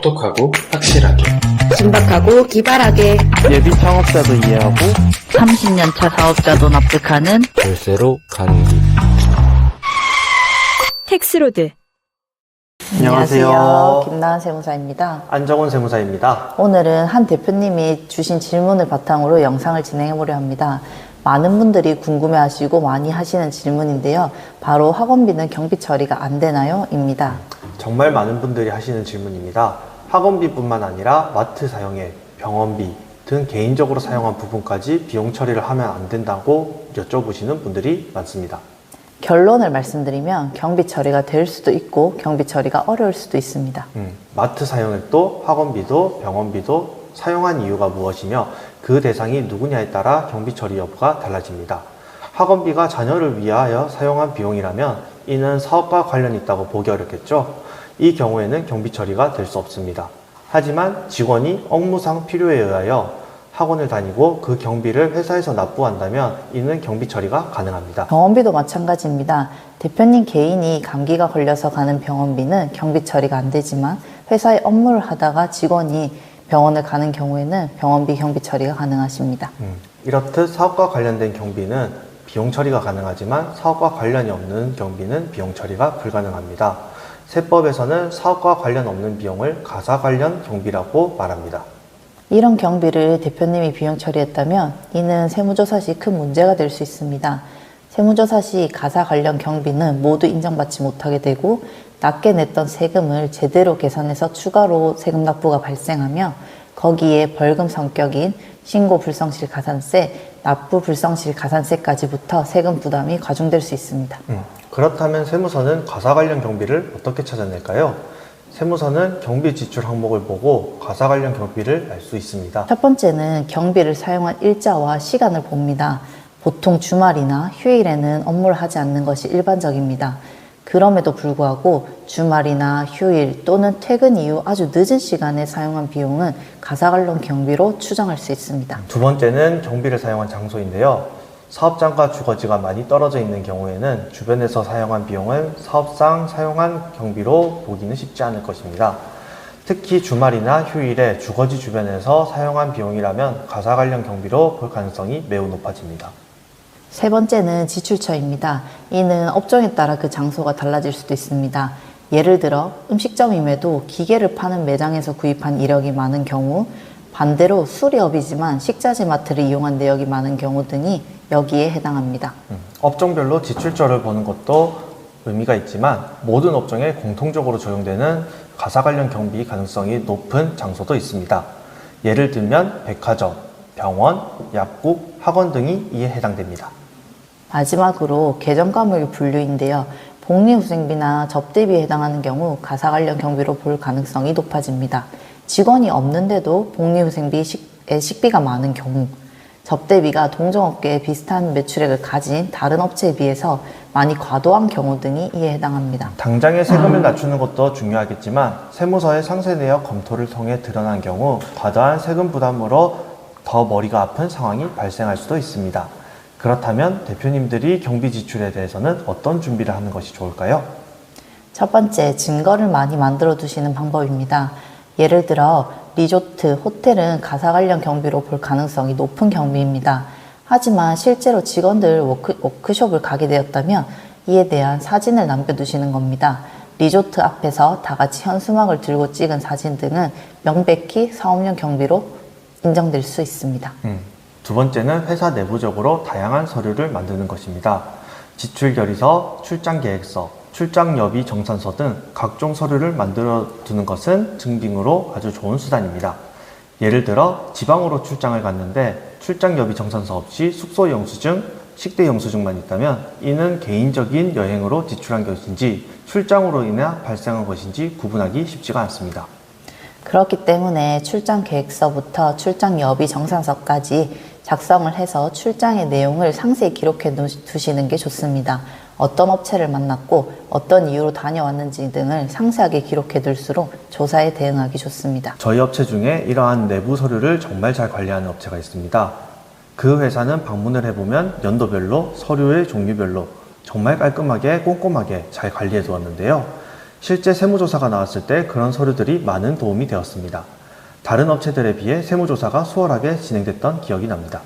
똑똑하고 확실하게 신박하고 기발하게 예비 창업자도 이해하고 30년차 사업자도 납득하는 열쇠로 가는 길. 텍스로드. 안녕하세요. 김나은 세무사입니다. 안정원 세무사입니다. 오늘은 한 대표님이 주신 질문을 바탕으로 영상을 진행해 보려 합니다. 많은 분들이 궁금해하시고 많이 하시는 질문인데요. 바로 학원비는 경비 처리가 안 되나요? 입니다. 정말 많은 분들이 하시는 질문입니다. 학원비뿐만 아니라 마트 사용액, 병원비 등 개인적으로 사용한 부분까지 비용 처리를 하면 안 된다고 여쭤보시는 분들이 많습니다. 결론을 말씀드리면 경비 처리가 될 수도 있고 경비 처리가 어려울 수도 있습니다. 마트 사용액도 학원비도 병원비도 사용한 이유가 무엇이며 그 대상이 누구냐에 따라 경비 처리 여부가 달라집니다. 학원비가 자녀를 위하여 사용한 비용이라면 이는 사업과 관련이 있다고 보기 어렵겠죠. 이 경우에는 경비 처리가 될 수 없습니다. 하지만 직원이 업무상 필요에 의하여 학원을 다니고 그 경비를 회사에서 납부한다면 이는 경비 처리가 가능합니다. 병원비도 마찬가지입니다. 대표님 개인이 감기가 걸려서 가는 병원비는 경비 처리가 안 되지만 회사에 업무를 하다가 직원이 병원을 가는 경우에는 병원비 경비 처리가 가능하십니다. 이렇듯 사업과 관련된 경비는 비용 처리가 가능하지만 사업과 관련이 없는 경비는 비용 처리가 불가능합니다. 세법에서는 사업과 관련 없는 비용을 가사 관련 경비라고 말합니다. 이런 경비를 대표님이 비용 처리했다면 이는 세무조사 시 큰 문제가 될 수 있습니다. 세무조사 시 가사 관련 경비는 모두 인정받지 못하게 되고 낮게 냈던 세금을 제대로 계산해서 추가로 세금 납부가 발생하며 거기에 벌금 성격인 신고 불성실 가산세, 납부 불성실 가산세까지 붙어 세금 부담이 과중될 수 있습니다. 그렇다면 세무서는 가사 관련 경비를 어떻게 찾아낼까요? 세무서는 경비 지출 항목을 보고 가사 관련 경비를 알 수 있습니다. 첫 번째는 경비를 사용한 일자와 시간을 봅니다. 보통 주말이나 휴일에는 업무를 하지 않는 것이 일반적입니다. 그럼에도 불구하고 주말이나 휴일 또는 퇴근 이후 아주 늦은 시간에 사용한 비용은 가사 관련 경비로 추정할 수 있습니다. 두 번째는 경비를 사용한 장소인데요. 사업장과 주거지가 많이 떨어져 있는 경우에는 주변에서 사용한 비용은 사업상 사용한 경비로 보기는 쉽지 않을 것입니다. 특히 주말이나 휴일에 주거지 주변에서 사용한 비용이라면 가사 관련 경비로 볼 가능성이 매우 높아집니다. 세 번째는 지출처입니다. 이는 업종에 따라 그 장소가 달라질 수도 있습니다. 예를 들어 음식점임에도 기계를 파는 매장에서 구입한 이력이 많은 경우, 반대로 수리업이지만 식자재 마트를 이용한 내역이 많은 경우 등이 여기에 해당합니다. 업종별로 지출처를 보는 것도 의미가 있지만 모든 업종에 공통적으로 적용되는 가사 관련 경비 가능성이 높은 장소도 있습니다. 예를 들면 백화점, 병원, 약국, 학원 등이 이에 해당됩니다. 마지막으로 개정과목의 분류인데요. 복리후생비나 접대비에 해당하는 경우 가사 관련 경비로 볼 가능성이 높아집니다. 직원이 없는데도 복리후생비에 식비가 많은 경우, 접대비가 동종업계에 비슷한 매출액을 가진 다른 업체에 비해서 많이 과도한 경우 등이 이에 해당합니다. 당장의 세금을 낮추는 것도 중요하겠지만 세무서의 상세 내역 검토를 통해 드러난 경우 과다한 세금 부담으로 더 머리가 아픈 상황이 발생할 수도 있습니다. 그렇다면 대표님들이 경비 지출에 대해서는 어떤 준비를 하는 것이 좋을까요? 첫 번째, 증거를 많이 만들어 두시는 방법입니다. 예를 들어 리조트, 호텔은 가사 관련 경비로 볼 가능성이 높은 경비입니다. 하지만 실제로 직원들 워크숍을 가게 되었다면 이에 대한 사진을 남겨두시는 겁니다. 리조트 앞에서 다 같이 현수막을 들고 찍은 사진 등은 명백히 사업용 경비로 인정될 수 있습니다. 두 번째는 회사 내부적으로 다양한 서류를 만드는 것입니다. 지출 결의서, 출장 계획서, 출장 여비 정산서 등 각종 서류를 만들어 두는 것은 증빙으로 아주 좋은 수단입니다. 예를 들어 지방으로 출장을 갔는데 출장 여비 정산서 없이 숙소 영수증, 식대 영수증만 있다면 이는 개인적인 여행으로 지출한 것인지 출장으로 인해 발생한 것인지 구분하기 쉽지가 않습니다. 그렇기 때문에 출장 계획서부터 출장 여비 정산서까지 작성을 해서 출장의 내용을 상세히 기록해 두시는 게 좋습니다. 어떤 업체를 만났고 어떤 이유로 다녀왔는지 등을 상세하게 기록해 둘수록 조사에 대응하기 좋습니다. 저희 업체 중에 이러한 내부 서류를 정말 잘 관리하는 업체가 있습니다. 그 회사는 방문을 해보면 연도별로 서류의 종류별로 정말 깔끔하게 꼼꼼하게 잘 관리해 두었는데요. 실제 세무조사가 나왔을 때 그런 서류들이 많은 도움이 되었습니다. 다른 업체들에 비해 세무조사가 수월하게 진행됐던 기억이 납니다.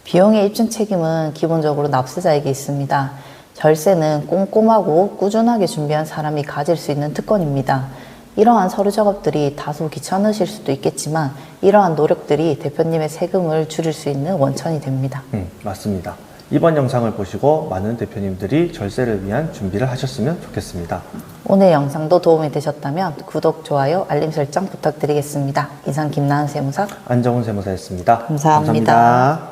비용의 입증 책임은 기본적으로 납세자에게 있습니다. 절세는 꼼꼼하고 꾸준하게 준비한 사람이 가질 수 있는 특권입니다. 이러한 서류 작업들이 다소 귀찮으실 수도 있겠지만 이러한 노력들이 대표님의 세금을 줄일 수 있는 원천이 됩니다. 맞습니다. 이번 영상을 보시고 많은 대표님들이 절세를 위한 준비를 하셨으면 좋겠습니다. 오늘 영상도 도움이 되셨다면 구독, 좋아요, 알림 설정 부탁드리겠습니다. 이상 김나은 세무사 안정훈 세무사였습니다. 감사합니다. 감사합니다.